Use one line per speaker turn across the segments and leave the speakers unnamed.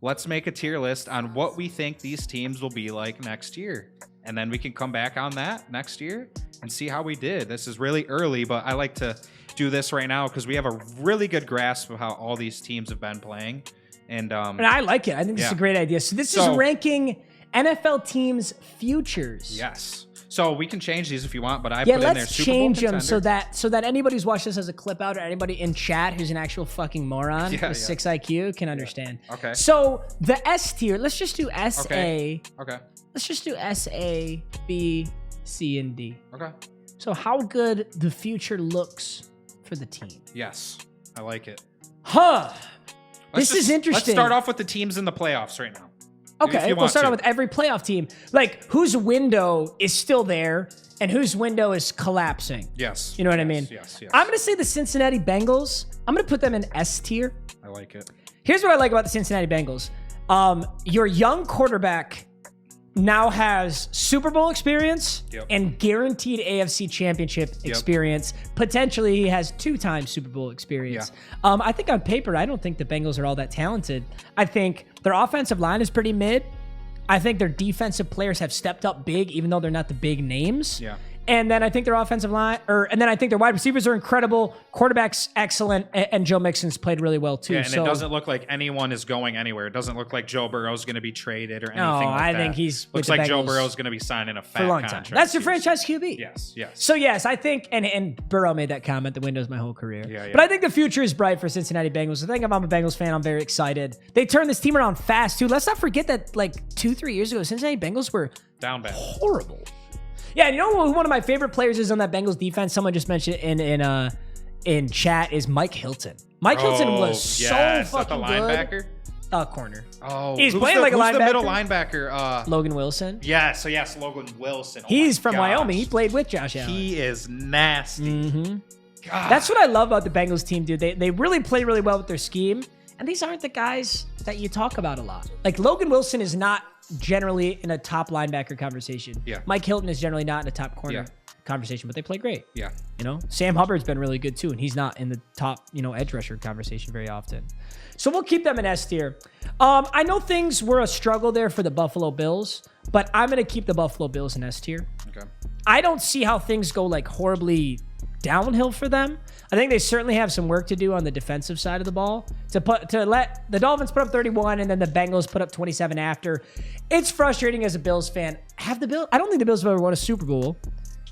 let's make a tier list on what we think these teams will be like next year. And then we can come back on that next year and see how we did. This is really early, but I like to do this right now because we have a really good grasp of how all these teams have been playing. And
I like it. I think this is a great idea. So this is ranking NFL teams' futures.
Yes. So we can change these if you want, but I put in there
let's
Super Bowl
change them
contender.
so that anybody who's watched this as a clip out or anybody in chat who's an actual fucking moron with 6 IQ can understand.
Okay.
So the S tier, let's just do SA.
Okay.
Let's just do SA, B, C, and D.
Okay.
So how good the future looks for the team.
Yes. I like it.
This is interesting.
Let's start off with the teams in the playoffs right now.
Okay, we'll start out with every playoff team. Like, whose window is still there and whose window is collapsing.
Yes.
You know what I mean?
Yes.
I'm going to say the Cincinnati Bengals. I'm going to put them in S tier.
I like it.
Here's what I like about the Cincinnati Bengals. Your young quarterback now has Super Bowl experience and guaranteed AFC championship experience. Potentially, he has 2-time Super Bowl experience. I think on paper, I don't think the Bengals are all that talented. I think their offensive line is pretty mid. I think their defensive players have stepped up big, even though they're not the big names. And then I think their offensive line, and then I think their wide receivers are incredible. Quarterback's excellent, and Joe Mixon's played really well too.
Yeah, and it doesn't look like anyone is going anywhere. It doesn't look like Joe Burrow's going to be traded or anything like that.
I think he's
looks like Joe Burrow's going to be signing a fat contract.
That's your franchise QB.
Yes.
So yes, I think, and Burrow made that comment, the window's my whole career. But I think the future is bright for Cincinnati Bengals. I think if I'm a Bengals fan, I'm very excited. They turned this team around fast too. Let's not forget that like 2-3 years ago, Cincinnati Bengals were
down bad.
Horrible. Yeah, and you know who one of my favorite players is on that Bengals defense? Someone just mentioned in chat is Mike Hilton. Mike Hilton was so fucking
the linebacker?
Good. Corner.
Oh,
he's playing like a linebacker.
Who's the middle linebacker?
Logan Wilson.
Yes, Logan Wilson.
He's from Wyoming. He played with Josh Allen.
He is nasty.
That's what I love about the Bengals team, dude. They really play really well with their scheme, and these aren't the guys that you talk about a lot. Like Logan Wilson is not generally in a top linebacker conversation. Mike Hilton is generally not in a top corner conversation, but they play great. You know, Sam Hubbard's been really good too, and he's not in the top, edge rusher conversation very often. So we'll keep them in S tier. I know things were a struggle there for the Buffalo Bills, but I'm going to keep the Buffalo Bills in S tier.
Okay.
I don't see how things go like horribly downhill for them. I think they certainly have some work to do on the defensive side of the ball to let the Dolphins put up 31 and then the Bengals put up 27 after. It's frustrating as a Bills fan. I don't think the Bills have ever won a Super Bowl,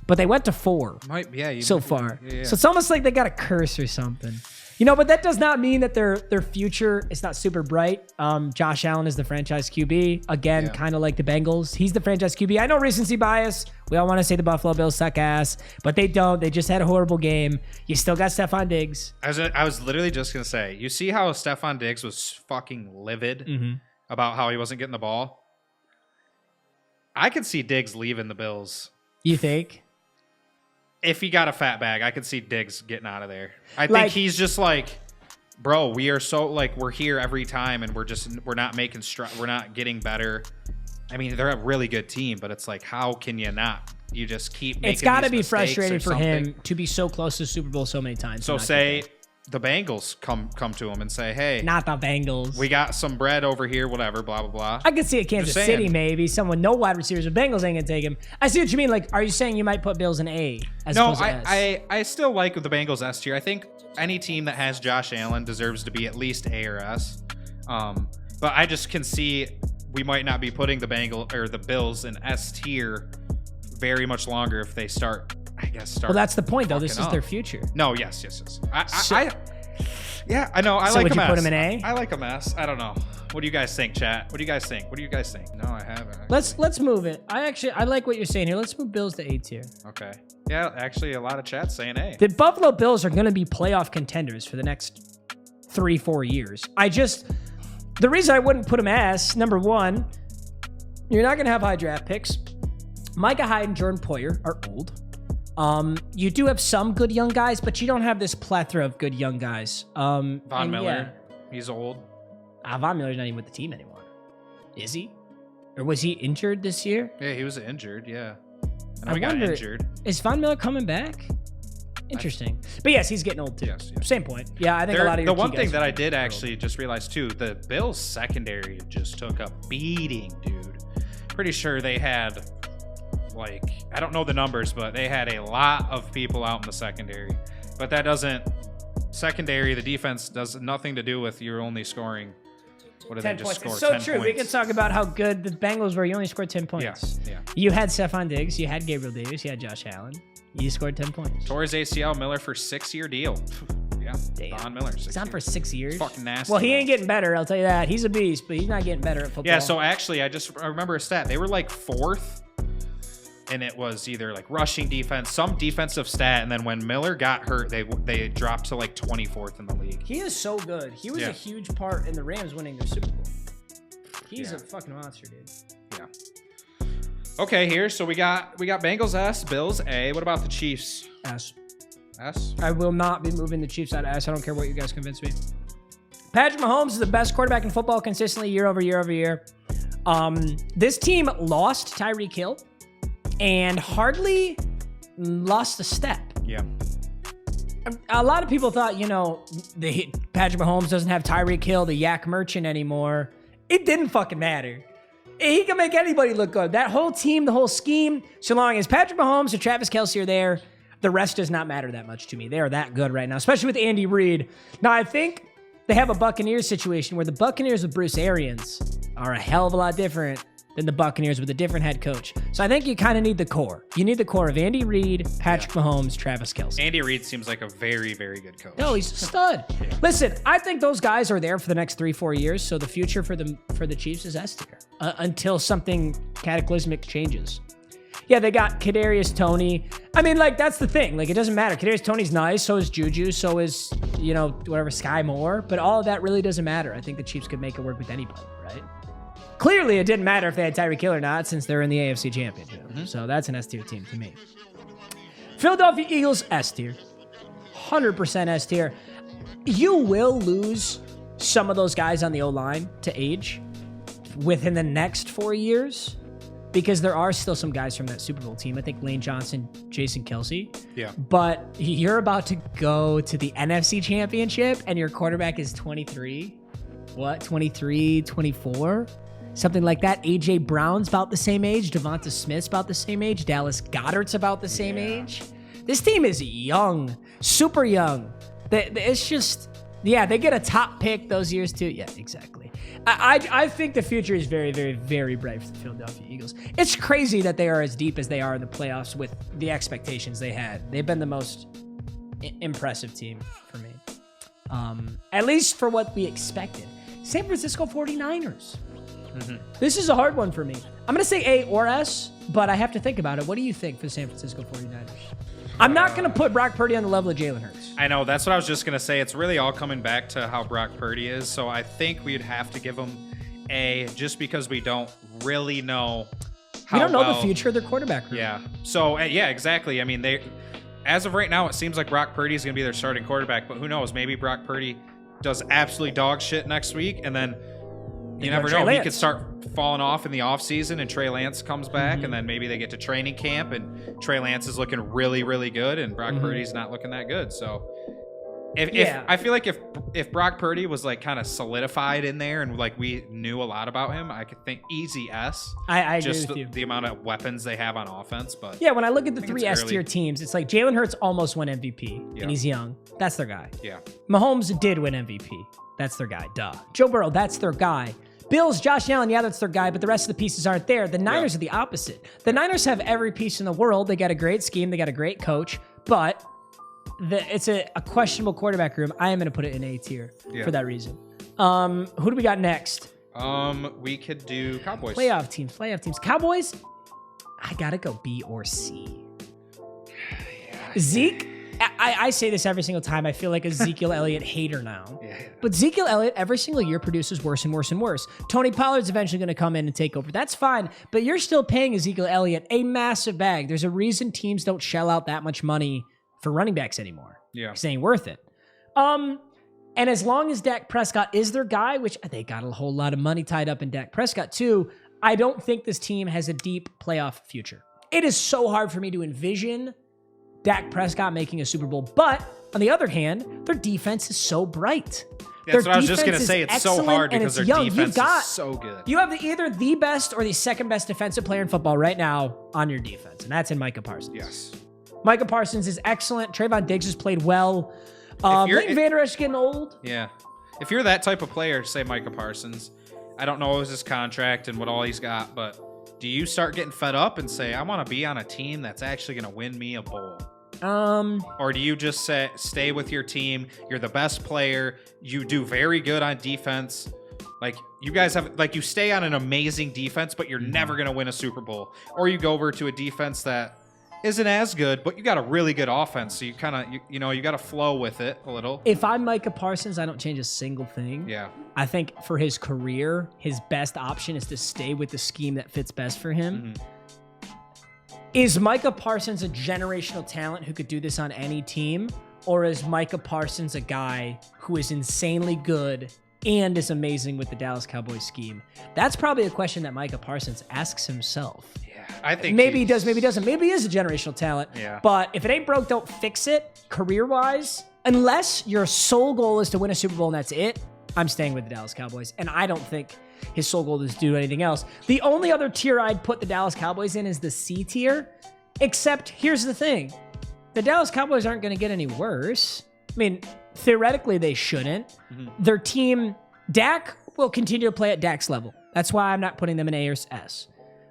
but they went to 4 so far. So it's almost like they got a curse or something. But that does not mean that their future is not super bright. Josh Allen is the franchise QB. Again, kind of like the Bengals. He's the franchise QB. I know recency bias. We all want to say the Buffalo Bills suck ass, but they don't. They just had a horrible game. You still got Stephon Diggs.
I was literally just going to say, you see how Stephon Diggs was fucking livid about how he wasn't getting the ball? I could see Diggs leaving the Bills.
You think?
If he got a fat bag, I could see Diggs getting out of there. I think he's just like, bro, we are so we're here every time and we're not making we're not getting better. I mean, they're a really good team, but it's like, how can you not? You just keep making.
It's got to be frustrating for him to be so close to the Super Bowl so many times.
So say the Bengals come to him and say, hey,
not the Bengals.
We got some bread over here, whatever, blah, blah, blah.
I could see it Kansas City, maybe. Someone, no wide receivers, but Bengals ain't going to take him. I see what you mean. Like, are you saying you might put Bills in A as opposed to S?
I still like the Bengals S tier. I think any team that has Josh Allen deserves to be at least A or S. But I just can see we might not be putting the Bills in S tier very much longer if they start.
Well, that's the point, though. This is their future.
No, yes. I know. I like a mess.
Would you put them in A?
I like a mess. I don't know. What do you guys think, chat? What do you guys think? No, I haven't.
Let's move it. I like what you're saying here. Let's move Bills to A tier.
Okay. Yeah, actually, a lot of chat's saying A.
The Buffalo Bills are going to be playoff contenders for the next 3-4 years. The reason I wouldn't put them as, number one, you're not going to have high draft picks. Micah Hyde and Jordan Poyer are old. You do have some good young guys, but you don't have this plethora of good young guys.
Von Miller, he's old.
Von Miller's not even with the team anymore. Is he? Or was he injured this year?
Yeah, he was injured, yeah. And we got injured.
Is Von Miller coming back? Interesting. But yes, he's getting old too.
Yes.
Same point. Yeah, I think a lot of
the
your
one
key
thing
guys
that
are
I did
old.
actually just realize too, the Bills secondary just took a beating, dude. Pretty sure they had like, I don't know the numbers, but they had a lot of people out in the secondary. But that doesn't secondary, the defense does nothing to do with you're only scoring. What did
10
they just
points.
score?
It's so
10
true. We
points.
can talk about how good the Bengals were. You only scored 10 points.
Yes. Yeah.
You had Stephon Diggs. You had Gabriel Davis. You had Josh Allen. You scored 10 points.
Tore his ACL, Miller for 6-year deal. Yeah.
Damn.
Von Miller.
He's on for 6 years.
It's fucking nasty.
Well, he ain't getting better. I'll tell you that. He's a beast, but he's not getting better at football.
Yeah. So actually, I remember a stat. They were like 4th. And it was either like rushing defense, some defensive stat, and then when Miller got hurt, they dropped to like 24th in the league.
He is so good. He was a huge part in the Rams winning their Super Bowl. He's a fucking monster, dude.
Yeah. Okay, here. So we got Bengals S, Bills A. What about the Chiefs?
S.
S.
I will not be moving the Chiefs out of S. I don't care what you guys convince me. Patrick Mahomes is the best quarterback in football consistently year over year over year. This team lost Tyreek Hill and hardly lost a step.
Yeah.
A lot of people thought, Patrick Mahomes doesn't have Tyreek Hill, the yak merchant anymore. It didn't fucking matter. He can make anybody look good. That whole team, the whole scheme, so long as Patrick Mahomes or Travis Kelce are there, the rest does not matter that much to me. They are that good right now, especially with Andy Reid. Now, I think they have a Buccaneers situation where the Buccaneers with Bruce Arians are a hell of a lot different than the Buccaneers with a different head coach. So I think you kind of need the core. You need the core of Andy Reid, Patrick Mahomes, Travis Kelce.
Andy Reid seems like a very, very good coach.
No, he's a stud. Listen, I think those guys are there for the next 3-4 years. So the future for the Chiefs is S tier until something cataclysmic changes. Yeah, they got Kadarius Toney. I mean, that's the thing. It doesn't matter. Kadarius Toney's nice. So is Juju. So is Sky Moore. But all of that really doesn't matter. I think the Chiefs could make it work with anybody, right? Clearly, it didn't matter if they had Tyreek Hill or not since they're in the AFC Championship. So that's an S tier team to me. Philadelphia Eagles, S tier. 100% S tier. You will lose some of those guys on the O-line to age within the next 4 years because there are still some guys from that Super Bowl team. I think Lane Johnson, Jason Kelce.
Yeah.
But you're about to go to the NFC Championship and your quarterback is 23. What? 23, 24? Something like that. A.J. Brown's about the same age. Devonta Smith's about the same age. Dallas Goedert's about the same age. This team is young. Super young. It's just, they get a top pick those years too. Yeah, exactly. I think the future is very, very, very bright for the Philadelphia Eagles. It's crazy that they are as deep as they are in the playoffs with the expectations they had. They've been the most impressive team for me. At least for what we expected. San Francisco 49ers. This is a hard one for me. I'm going to say A or S, but I have to think about it. What do you think for the San Francisco 49ers? I'm not going to put Brock Purdy on the level of Jalen Hurts.
I know. That's what I was just going to say. It's really all coming back to how Brock Purdy is. So I think we'd have to give him A just because we don't really know how
we don't know the future of their quarterback room.
Yeah. So, yeah, exactly. I mean, as of right now, it seems like Brock Purdy is going to be their starting quarterback. But who knows? Maybe Brock Purdy does absolutely dog shit next week, and then you never know. He could start falling off in the offseason, and Trey Lance comes back, and then maybe they get to training camp, and Trey Lance is looking really, really good, and Brock Purdy's not looking that good. So, if I feel like if Brock Purdy was kind of solidified in there, and we knew a lot about him, I could think easy S.
I
just
agree with you.
The amount of weapons they have on offense, but
yeah, when I look at the 3 S tier teams, it's like Jalen Hurts almost won MVP, and he's young. That's their guy.
Yeah.
Mahomes did win MVP. That's their guy. Duh. Joe Burrow, that's their guy. Bills, Josh Allen, yeah, that's their guy, but the rest of the pieces aren't there. The Niners are the opposite. The Niners have every piece in the world. They got a great scheme. They got a great coach, but it's a questionable quarterback room. I am going to put it in A tier for that reason. Who do we got next?
We could do Cowboys.
Playoff teams. Cowboys, I got to go B or C. Zeke, I say this every single time. I feel like a Ezekiel Elliott hater now. But Ezekiel Elliott every single year produces worse and worse and worse. Tony Pollard's eventually going to come in and take over. That's fine. But you're still paying Ezekiel Elliott a massive bag. There's a reason teams don't shell out that much money for running backs anymore. Yeah. Because it ain't worth it. And as long as Dak Prescott is their guy, which they got a whole lot of money tied up in Dak Prescott too, I don't think this team has a deep playoff future. It is so hard for me to envision Dak Prescott making a Super Bowl. But on the other hand, their defense is so bright.
That's what I was just going to say. It's so hard because their defense is so good.
You have either the best or the second best defensive player in football right now on your defense, and that's in Micah Parsons.
Yes.
Micah Parsons is excellent. Trayvon Diggs has played well. Leighton Vander Esch getting old.
Yeah. If you're that type of player, say Micah Parsons, I don't know his contract and what all he's got, but do you start getting fed up and say, I want to be on a team that's actually going to win me a bowl? Or do you just stay with your team? You're the best player. You do very good on defense. Like, you guys have, like, you stay on an amazing defense, but you're never going to win a Super Bowl. Or you go over to a defense that isn't as good, but you got a really good offense. So you kind of, you got to flow with it a little.
If I'm Micah Parsons, I don't change a single thing.
Yeah.
I think for his career, his best option is to stay with the scheme that fits best for him. Mm-hmm. Is Micah Parsons a generational talent who could do this on any team? Or is Micah Parsons a guy who is insanely good and is amazing with the Dallas Cowboys scheme? That's probably a question that Micah Parsons asks himself.
Yeah, I think
maybe he does, maybe he doesn't. Maybe he is a generational talent.
Yeah.
But if it ain't broke, don't fix it career-wise. Unless your sole goal is to win a Super Bowl and that's it, I'm staying with the Dallas Cowboys. And I don't think his sole goal is to do anything else. The only other tier I'd put the Dallas Cowboys in is the C tier. Except, here's the thing. The Dallas Cowboys aren't going to get any worse. I mean, theoretically, they shouldn't. Mm-hmm. Their team, Dak, will continue to play at Dak's level. That's why I'm not putting them in A or S.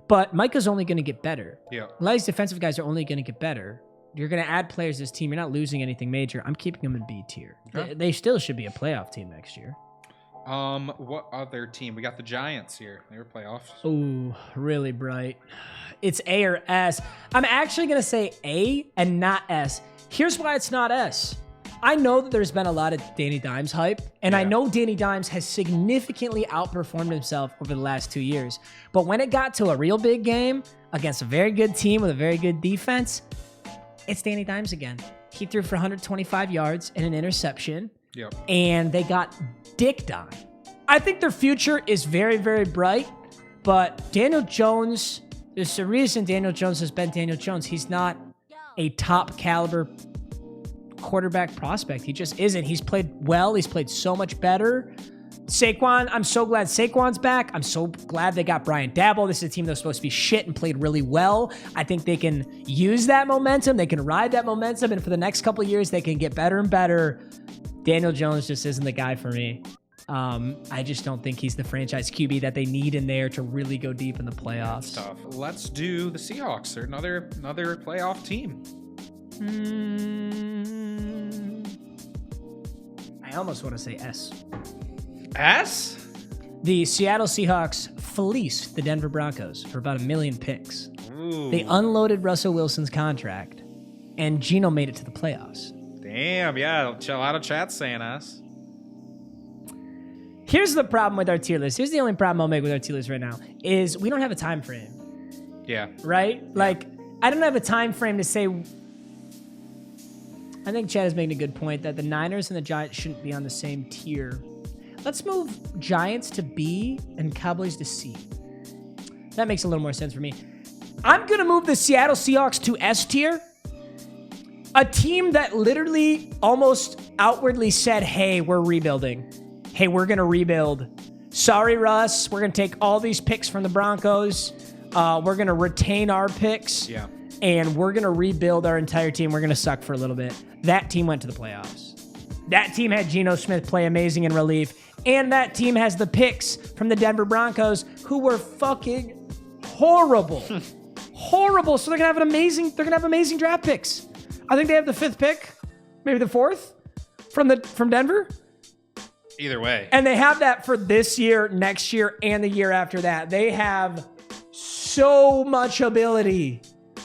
But Micah's only going to get better.
Yeah.
A lot of these defensive guys are only going to get better. You're going to add players to this team. You're not losing anything major. I'm keeping them in B tier. Okay. They still should be a playoff team next year.
What other team? We got the Giants here. They were playoffs.
Ooh, really bright. It's A or S. I'm actually going to say A and not S. Here's why it's not S. I know that there's been a lot of Danny Dimes hype, and I know Danny Dimes has significantly outperformed himself over the last 2 years. But when it got to a real big game against a very good team with a very good defense, it's Danny Dimes again. He threw for 125 yards and an interception.
Yep.
And they got dicked on. I think their future is very, very bright, but Daniel Jones, there's a reason Daniel Jones has been Daniel Jones. He's not a top caliber quarterback prospect. He just isn't. He's played well. He's played so much better. Saquon, I'm so glad Saquon's back. I'm so glad they got Brian Daboll. This is a team that was supposed to be shit and played really well. I think they can use that momentum. They can ride that momentum, and for the next couple of years, they can get better and better. Daniel Jones just isn't the guy for me. I just don't think he's the franchise QB that they need in there to really go deep in the playoffs.
That's tough. Let's do the Seahawks. They're another playoff team.
I almost want to say S.
S?
The Seattle Seahawks fleeced the Denver Broncos for about 1 million picks.
Ooh.
They unloaded Russell Wilson's contract, and Geno made it to the playoffs.
Damn, yeah. A lot of chat saying S.
Here's the problem with our tier list. Here's the only problem I'll make with our tier list right now is we don't have a time frame.
Yeah.
Right? Like, I don't have a time frame to say. I think Chad is making a good point that the Niners and the Giants shouldn't be on the same tier. Let's move Giants to B and Cowboys to C. That makes a little more sense for me. I'm going to move the Seattle Seahawks to S tier. A team that literally almost outwardly said, hey, we're rebuilding. Hey, we're going to rebuild. Sorry, Russ. We're going to take all these picks from the Broncos. We're going to retain our picks.
Yeah.
And we're going to rebuild our entire team. We're going to suck for a little bit. That team went to the playoffs. That team had Geno Smith play amazing in relief. And that team has the picks from the Denver Broncos, who were fucking horrible. Horrible. So they're going to have amazing draft picks. I think they have the 5th pick, maybe the 4th from Denver.
Either way.
And they have that for this year, next year, and the year after that. They have so much ability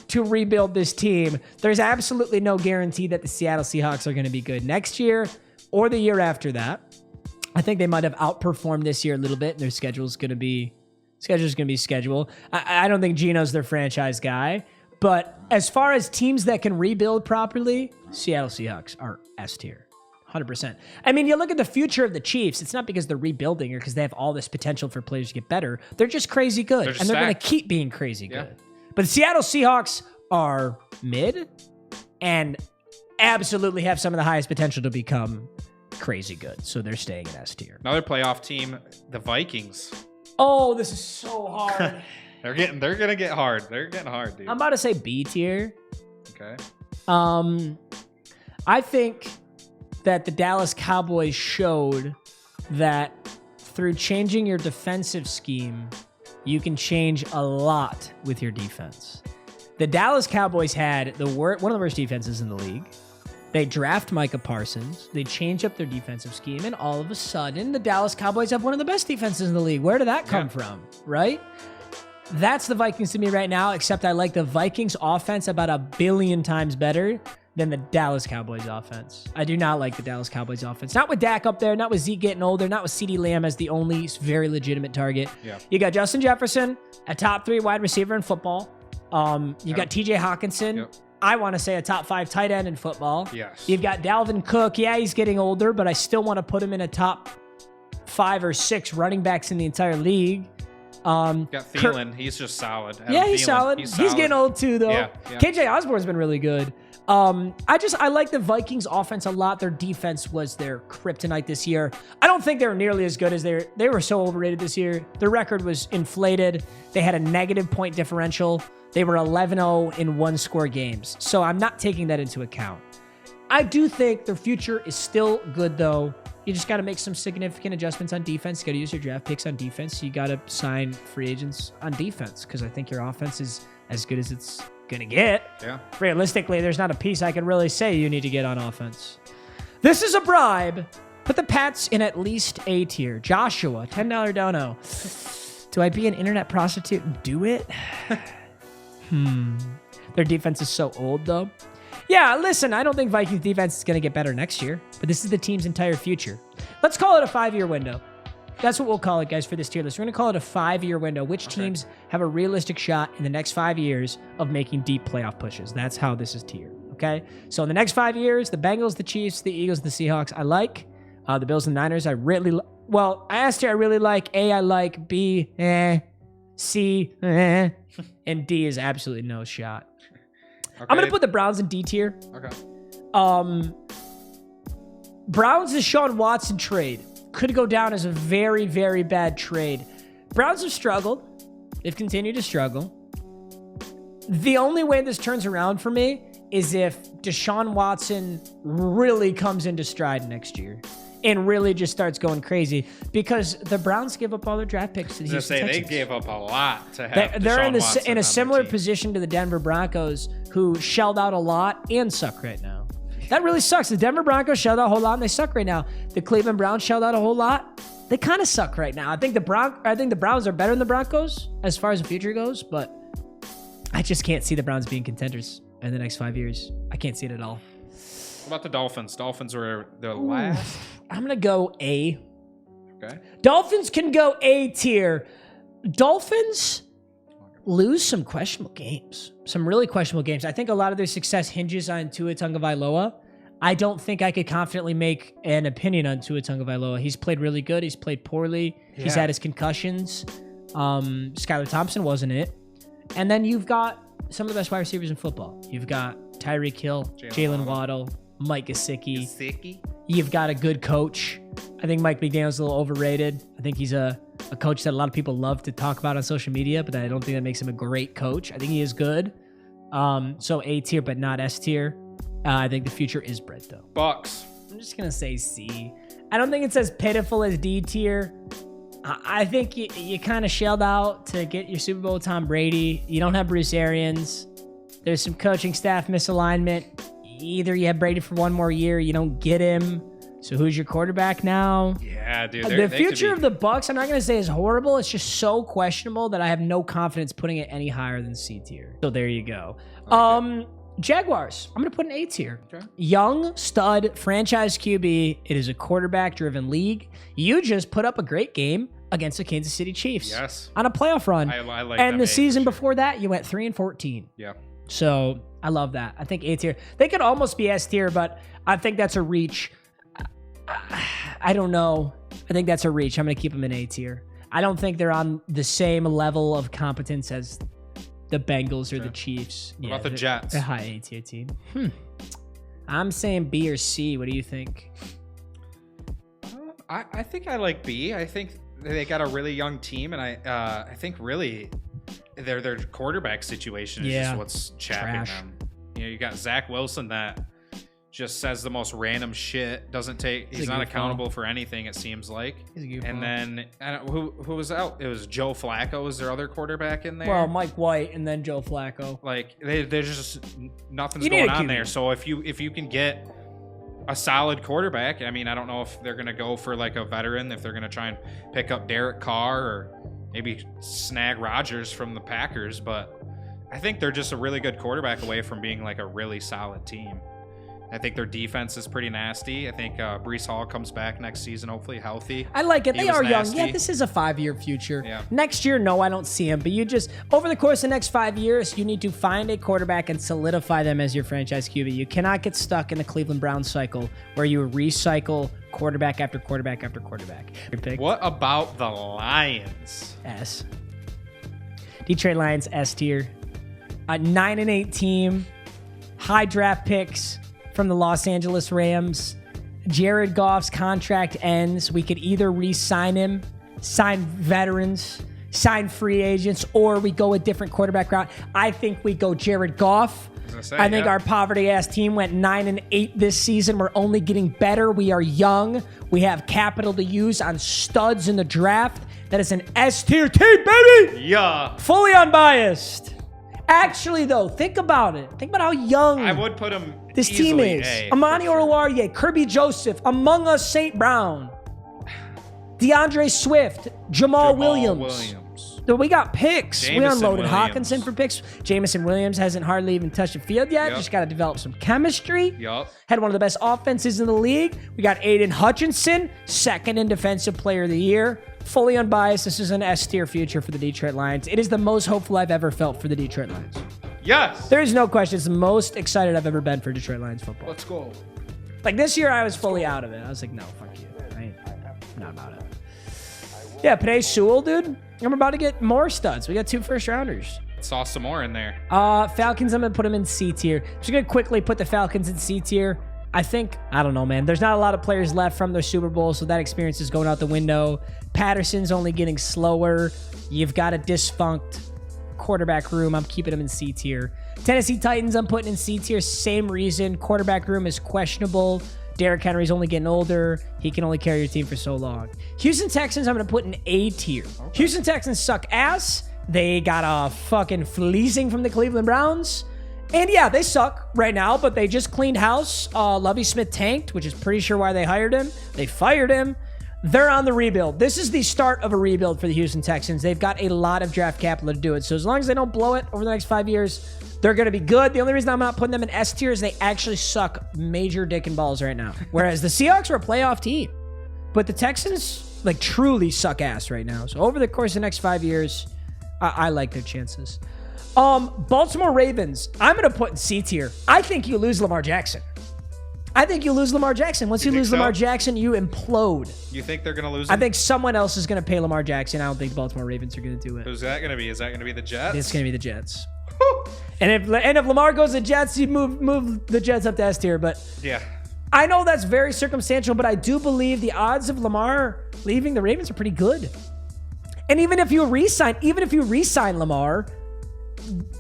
to rebuild this team. There's absolutely no guarantee that the Seattle Seahawks are going to be good next year or the year after that. I think they might have outperformed this year a little bit. Their schedule's going to be schedule. I don't think Geno's their franchise guy. But as far as teams that can rebuild properly, Seattle Seahawks are S tier. 100%. I mean, you look at the future of the Chiefs, it's not because they're rebuilding or because they have all this potential for players to get better. They're just crazy good. They're going to keep being crazy good. But the Seattle Seahawks are mid, and absolutely have some of the highest potential to become crazy good. So they're staying in S tier.
Another playoff team, the Vikings.
Oh, this is so hard.
They're gonna get hard. They're getting hard, dude.
I'm about to say B tier.
Okay.
I think that the Dallas Cowboys showed that through changing your defensive scheme, you can change a lot with your defense. The Dallas Cowboys had one of the worst defenses in the league. They draft Micah Parsons. They change up their defensive scheme, and all of a sudden, the Dallas Cowboys have one of the best defenses in the league. Where did that come from, right? That's the Vikings to me right now, except I like the Vikings offense about 1 billion times better than the Dallas Cowboys offense. I do not like the Dallas Cowboys offense. Not with Dak up there, not with Zeke getting older, not with CeeDee Lamb as the only very legitimate target.
Yeah.
You got Justin Jefferson, a top 3 wide receiver in football. You got TJ Hawkinson.
Yep.
I want to say a top 5 tight end in football.
Yes.
You've got Dalvin Cook. Yeah, he's getting older, but I still want to put him in a top 5 or 6 running backs in the entire league.
Got Thielen. He's just solid.
Yeah, he's solid. He's getting old too, though.
Yeah.
KJ Osborne's been really good. I like the Vikings offense a lot. Their defense was their kryptonite this year. I don't think they were nearly as good as they were so overrated this year. Their record was inflated. They had a negative point differential. They were 11-0 in 1-score games. So I'm not taking that into account. I do think their future is still good, though. You just got to make some significant adjustments on defense. You got to use your draft picks on defense. You got to sign free agents on defense because I think your offense is as good as it's going to get.
Yeah.
Realistically, there's not a piece I could really say you need to get on offense. This is a bribe. Put the Pats in at least A tier. Joshua, $10 dono. Do I be an internet prostitute and do it? Their defense is so old, though. Yeah, listen, I don't think Vikings defense is going to get better next year, but this is the team's entire future. Let's call it a 5-year window. That's what we'll call it, guys, for this tier list. We're going to call it a 5-year window. Which teams have a realistic shot in the next 5 years of making deep playoff pushes? That's how this is tiered, okay? So in the next 5 years, the Bengals, the Chiefs, the Eagles, the Seahawks, I like. The Bills and Niners, I really well, I asked you, I really like. A, I like. B, C, and D is absolutely no shot. Okay. I'm going to put the Browns in D tier.
Okay.
Browns' Deshaun Watson trade could go down as a very, very bad trade. Browns have struggled. They've continued to struggle. The only way this turns around for me is if Deshaun Watson really comes into stride next year and really just starts going crazy, because the Browns give up all their draft picks to the Houston Texans.
They gave up a lot to have
They're
Deshaun
in a similar
team.
position to the Denver Broncos, who shelled out a lot and suck right now. That really sucks. The Denver Broncos shelled out a whole lot and they suck right now. The Cleveland Browns shelled out a whole lot. They kind of suck right now. I think the Browns are better than the Broncos as far as the future goes, but I just can't see the Browns being contenders in the next 5 years. I can't see it at all.
What about the Dolphins? Dolphins were the last.
I'm going to go A.
Okay.
Dolphins can go A tier. Dolphins lose some questionable games. Some really questionable games. I think a lot of their success hinges on Tua Tagovailoa. I don't think I could confidently make an opinion on Tua Tagovailoa. He's played really good. He's played poorly. Yeah. He's had his concussions. Skylar Thompson wasn't it. And then you've got some of the best wide receivers in football. You've got Tyreek Hill, Jalen Waddle, Mike Gesicki. You've got a good coach. I think Mike McDaniel's a little overrated. I think he's a coach that a lot of people love to talk about on social media, but I don't think that makes him a great coach. I think he is good. So A tier, but not S tier. I think the future is bright, though.
Bucks.
I'm just going to say C. I don't think it's as pitiful as D tier. I think you kind of shelled out to get your Super Bowl Tom Brady. You don't have Bruce Arians. There's some coaching staff misalignment. Either you have Brady for one more year, you don't get him. So who's your quarterback now?
Yeah, dude.
The future of the Bucks, I'm not going to say is horrible. It's just so questionable that I have no confidence putting it any higher than C tier. So there you go. Okay. Jaguars, I'm going to put an A tier. Okay. Young, stud, franchise QB. It is a quarterback-driven league. You just put up a great game against the Kansas City Chiefs.
Yes.
On a playoff run.
I like
and the season
sure.
before that, you went 3-14.
Yeah.
So I love that. I think A tier. They could almost be S tier, but I think that's a reach. I don't know. I think that's a reach. I'm going to keep them in A tier. I don't think they're on the same level of competence as the Bengals or the Chiefs.
What about the Jets?
A high A tier team. I'm saying B or C. What do you think?
I think I like B. I think they got a really young team, and I think really their quarterback situation is just what's chapping them. You know, you got Zach Wilson that just says the most random shit. He's not accountable for anything, it seems like. And then who was out? It was Joe Flacco. Was there other quarterback in there?
Well, Mike White and then Joe Flacco.
Like there's just nothing's going on there. So if you can get a solid quarterback, I mean, I don't know if they're gonna go for like a veteran, if they're gonna try and pick up Derek Carr or maybe snag Rodgers from the Packers, but I think they're just a really good quarterback away from being like a really solid team. I think their defense is pretty nasty. I think Breece Hall comes back next season, hopefully healthy.
I like it. They are young. Yeah, this is a 5-year future.
Yeah.
Next year, no, I don't see him. But you just, over the course of the next 5 years, you need to find a quarterback and solidify them as your franchise QB. You cannot get stuck in the Cleveland Browns cycle where you recycle quarterback after quarterback after quarterback. Your pick?
What about the Lions?
S. Detroit Lions, S tier. A 9-8 team. High draft picks from the Los Angeles Rams. Jared Goff's contract ends. We could either re-sign him, sign veterans, sign free agents, or we go a different quarterback route. I think we go Jared Goff. I think our poverty-ass team went 9-8 this season. We're only getting better. We are young. We have capital to use on studs in the draft. That is an S-tier team, baby!
Yeah.
Fully unbiased. Actually, though, think about it. Think about how young
I would put him
this team is. Amani Oruwariye, Kirby Joseph, Among Us St. Brown, DeAndre Swift, Jamal Williams. We got picks. We unloaded Hawkinson for picks. Jamison Williams hasn't hardly even touched the field yet. Just got to develop some chemistry. Had one of the best offenses in the league. We got Aiden Hutchinson, second in Defensive Player of the Year. Fully unbiased, this is an S-tier future for the Detroit Lions. It is the most hopeful I've ever felt for the Detroit Lions.
Yes.
There is no question. It's the most excited I've ever been for Detroit Lions football.
Let's go.
Like this year, I was fully out of it. I was like, no, fuck you. I'm not about it. Yeah, Penei Sewell, dude. I'm about to get more studs. We got 2 first-rounders.
Saw some more in there.
Falcons, I'm going to put them in C tier. Just going to quickly put the Falcons in C tier. I don't know, man. There's not a lot of players left from their Super Bowl, so that experience is going out the window. Patterson's only getting slower. You've got a defunct quarterback room. I'm keeping them in C tier. Tennessee Titans, I'm putting in C tier. Same reason. Quarterback room is questionable. Derrick Henry's only getting older. He can only carry your team for so long. Houston Texans, I'm going to put in A tier. Okay. Houston Texans suck ass. They got a fucking fleecing from the Cleveland Browns. And yeah, they suck right now, but they just cleaned house. Lovie Smith tanked, which is pretty sure why they hired him. They fired him. They're on the rebuild. This is the start of a rebuild for the Houston Texans. They've got a lot of draft capital to do it. So as long as they don't blow it over the next 5 years, they're going to be good. The only reason I'm not putting them in S tier is they actually suck major dick and balls right now. Whereas the Seahawks are a playoff team. But the Texans, like, truly suck ass right now. So over the course of the next 5 years, I like their chances. Baltimore Ravens, I'm going to put in C tier. I think you lose Lamar Jackson. Once you lose Lamar Jackson, you implode.
You think they're going to lose him?
I think someone else is going to pay Lamar Jackson. I don't think the Baltimore Ravens are going to do it.
Who's that going to be? Is that going to be the Jets?
It's going to be the Jets. and if Lamar goes to the Jets, you move the Jets up to S tier. But
yeah,
I know that's very circumstantial, but I do believe the odds of Lamar leaving the Ravens are pretty good. And even if you re-sign Lamar,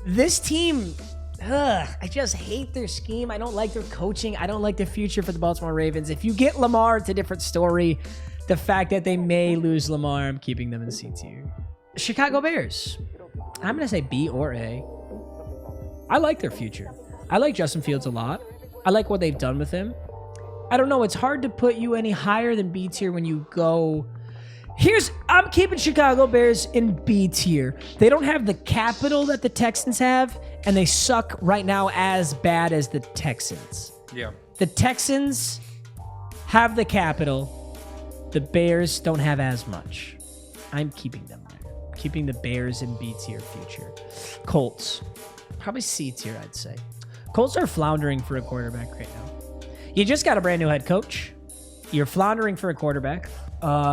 this team, I just hate their scheme. I don't like their coaching. I don't like the future for the Baltimore Ravens. If you get Lamar, it's a different story. The fact that they may lose Lamar, I'm keeping them in C tier. Chicago Bears, I'm going to say B or A. I like their future. I like Justin Fields a lot. I like what they've done with him. I don't know. It's hard to put you any higher than B tier when you go... I'm keeping Chicago Bears in B tier. They don't have the capital that the Texans have, and they suck right now as bad as the Texans.
Yeah.
The Texans have the capital. The Bears don't have as much. I'm keeping them there. Keeping the Bears in B tier future. Colts, probably C tier, I'd say. Colts are floundering for a quarterback right now. You just got a brand new head coach. You're floundering for a quarterback.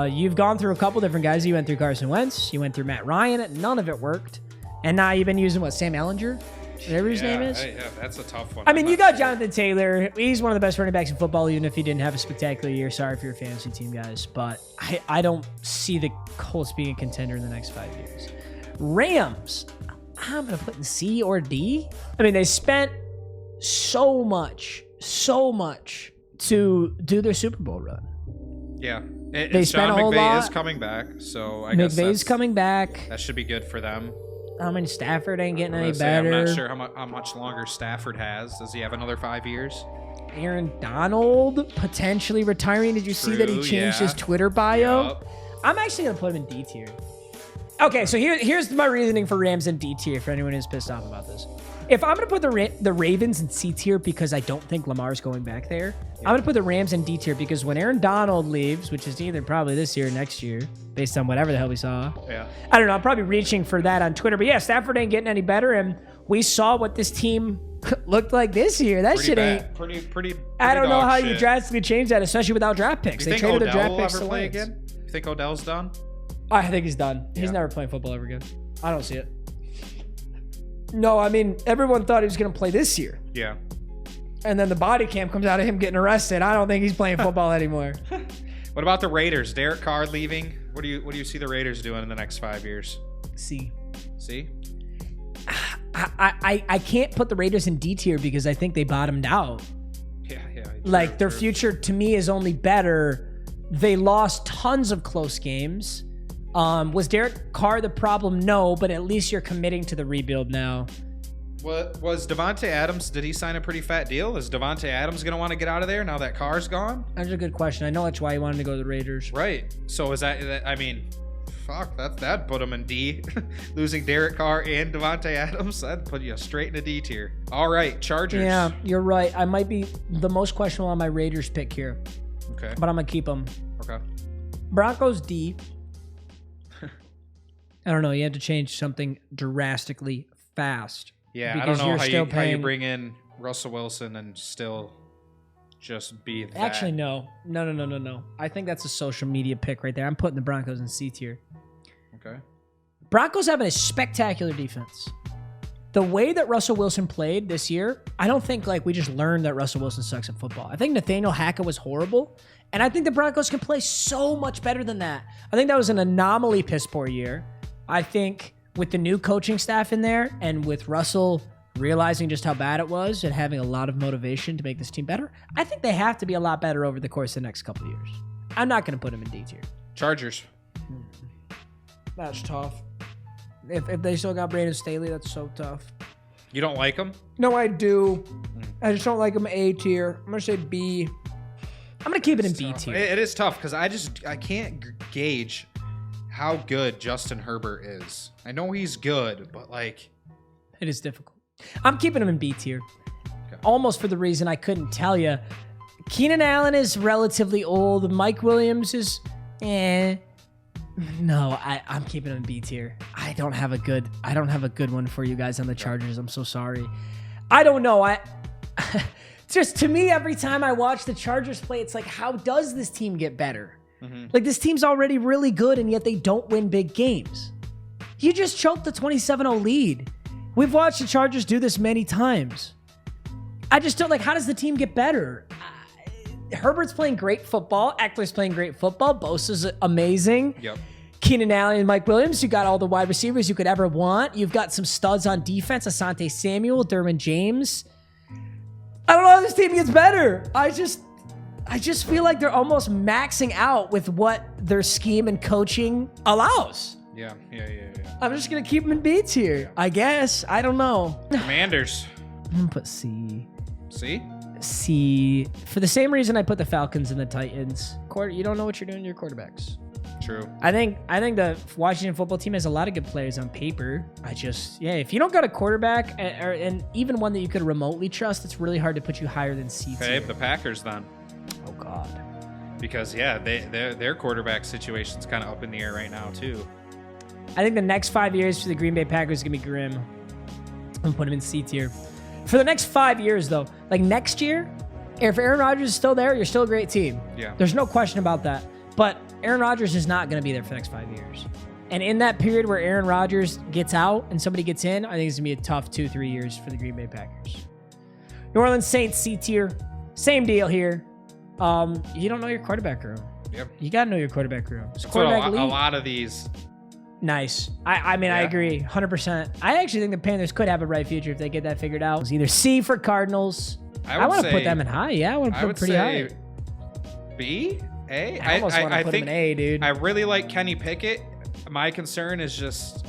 You've gone through a couple different guys. You went through Carson Wentz. You went through Matt Ryan. None of it worked. And now you've been using, Sam Ellinger? whatever his name is.
Yeah, that's a tough one.
I mean, you got Jonathan Taylor. He's one of the best running backs in football, even if he didn't have a spectacular year. Sorry for your fantasy team, guys. But I don't see the Colts being a contender in the next 5 years. Rams, I'm going to put in C or D. I mean, they spent so much to do their Super Bowl run.
Yeah.
They spent
Sean
a whole
McVay
lot.
is coming back, so I guess
McVay's coming back.
that should be good for them.
I mean, Stafford ain't getting any
I'm
better.
not sure how much longer Stafford has. Does he have another 5 years?
Aaron Donald potentially retiring. Did you see that he
True,
changed
yeah.
his Twitter bio?
Yup.
I'm actually going to put him in D tier. Okay, so here's my reasoning for Rams in D tier for anyone who's pissed off about this. If I'm going to put the Ravens in C tier because I don't think Lamar's going back there, I'm going to put the Rams in D tier because when Aaron Donald leaves, which is either probably this year or next year, based on whatever the hell we saw.
Yeah.
I don't know. I'm probably reaching for that on Twitter. But yeah, Stafford ain't getting any better. And we saw what this team looked like this year. That shit ain't.
Pretty.
I don't know how
shit.
you drastically change that, especially without draft picks.
You
They
think
traded their
Odell
draft
will
picks
ever
to
play
Lance.
again? You think Odell's done?
I think he's done. He's
Yeah.
never playing football ever again. I don't see it. No, I mean, everyone thought he was going to play this year.
Yeah.
And then the body cam comes out of him getting arrested. I don't think he's playing football anymore.
What about the Raiders? Derek Carr leaving. What do you see the Raiders doing in the next 5 years?
See. I can't put the Raiders in D tier because I think they bottomed out.
Yeah.
Like, their
true.
future, to me, is only better. They lost tons of close games. Was Derek Carr the problem? No, but at least you're committing to the rebuild now.
What was Devontae Adams? Did he sign a pretty fat deal? Is Devontae Adams going to want to get out of there now that Carr's gone?
That's a good question. I know that's why he wanted to go to the Raiders.
Right. So is that I mean, fuck, that put him in D. Losing Derek Carr and Devontae Adams, that'd put you straight in a D tier. All right, Chargers.
Yeah, you're right. I might be the most questionable on my Raiders pick here,
Okay.
but I'm going to keep them.
Okay.
Broncos D. I don't know. You had to change something drastically fast.
Yeah, I
Because
don't know
you're
how
still
you
paying-
bring in Russell Wilson and still just be that.
Actually, no. I think that's a social media pick right there. I'm putting the Broncos in C tier.
Okay.
Broncos have a spectacular defense. The way that Russell Wilson played this year, I don't think like we just learned that Russell Wilson sucks at football. I think Nathaniel Hackett was horrible, and I think the Broncos can play so much better than that. I think that was an anomaly piss poor year. I think with the new coaching staff in there and with Russell realizing just how bad it was and having a lot of motivation to make this team better, I think they have to be a lot better over the course of the next couple of years. I'm not going to put them in D tier.
Chargers.
That's tough. If they still got Brandon Staley, that's so tough.
You don't like them?
No, I do. I just don't like them A tier. I'm going to say B. I'm going to keep it in B tier.
It is tough because I can't gauge how good Justin Herbert is. I know he's good, but like...
It is difficult. I'm keeping him in B tier.
Okay.
Almost for the reason I couldn't tell you. Keenan Allen is relatively old. Mike Williams is... No, I'm keeping him in B tier. I don't have a good one for you guys on the Chargers. I'm so sorry. I don't know. Just to me, every time I watch the Chargers play, it's like, how does this team get better?
Mm-hmm.
Like, this team's already really good, and yet they don't win big games. You just choked the 27-0 lead. We've watched the Chargers do this many times. I just don't, like, how does the team get better? Herbert's playing great football. Eckler's playing great football. Bosa's amazing.
Yep.
Keenan Allen and Mike Williams, you got all the wide receivers you could ever want. You've got some studs on defense. Asante Samuel, Derwin James. I don't know how this team gets better. I just feel like they're almost maxing out with what their scheme and coaching allows.
Yeah.
I'm just going to keep them in B tier, I guess. I don't know.
Commanders.
I'm going to put C.
See?
C. For the same reason I put the Falcons and the Titans. You don't know what you're doing to your quarterbacks.
True.
I think the Washington football team has a lot of good players on paper. If you don't got a quarterback and even one that you could remotely trust, it's really hard to put you higher than C tier.
Okay, the Packers then.
Oh, God.
Because, their quarterback situation's kind of up in the air right now, too.
I think the next 5 years for the Green Bay Packers is going to be grim. I'm going to put them in C tier. For the next 5 years, though, like next year, if Aaron Rodgers is still there, you're still a great team.
Yeah.
There's no question about that. But Aaron Rodgers is not going to be there for the next 5 years. And in that period where Aaron Rodgers gets out and somebody gets in, I think it's going to be a tough 2-3 years for the Green Bay Packers. New Orleans Saints, C tier. Same deal here. You don't know your quarterback room.
Yep.
You got to know your quarterback room. It's
So
quarterback
a
league.
lot of these.
Nice. I mean, I agree 100%. I actually think the Panthers could have a bright future if they get that figured out. It's either C for Cardinals. I want to put them in high. Yeah, I want to put them pretty high.
B? A?
I almost want to put them in A, dude.
I really like Kenny Pickett. My concern is just,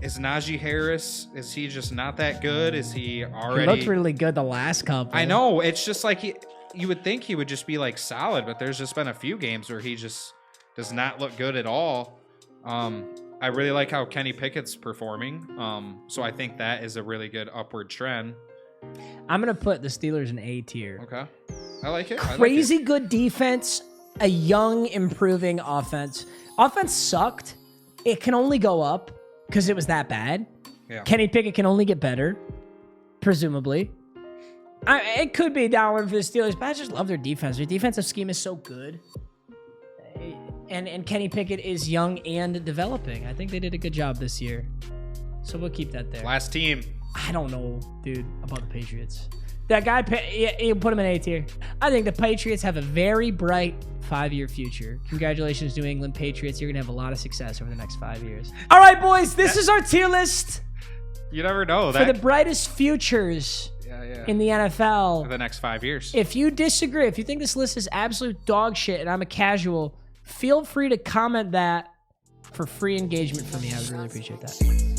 is Najee Harris, is he just not that good? Is he already...
He looked really good the last couple.
I know. It's just like you would think he would just be like solid, but there's just been a few games where he just does not look good at all. I really like how Kenny Pickett's performing. So I think that is a really good upward trend.
I'm going to put the Steelers in A tier.
Okay. I like it.
Crazy good defense, a young, improving offense. Offense sucked. It can only go up because it was that bad.
Yeah.
Kenny Pickett can only get better, presumably. It could be downward for the Steelers, but I just love their defense. Their defensive scheme is so good. And Kenny Pickett is young and developing. I think they did a good job this year. So we'll keep that there.
Last team.
I don't know, dude, about the Patriots. That guy, you put him in A tier. I think the Patriots have a very bright 5-year future. Congratulations, New England Patriots. You're going to have a lot of success over the next 5 years. All right, boys, this is our tier list.
You never know.
For the brightest futures in the NFL.
For the next 5 years.
If you disagree, if you think this list is absolute dog shit and I'm a casual, feel free to comment that for free engagement for me. I would really appreciate that.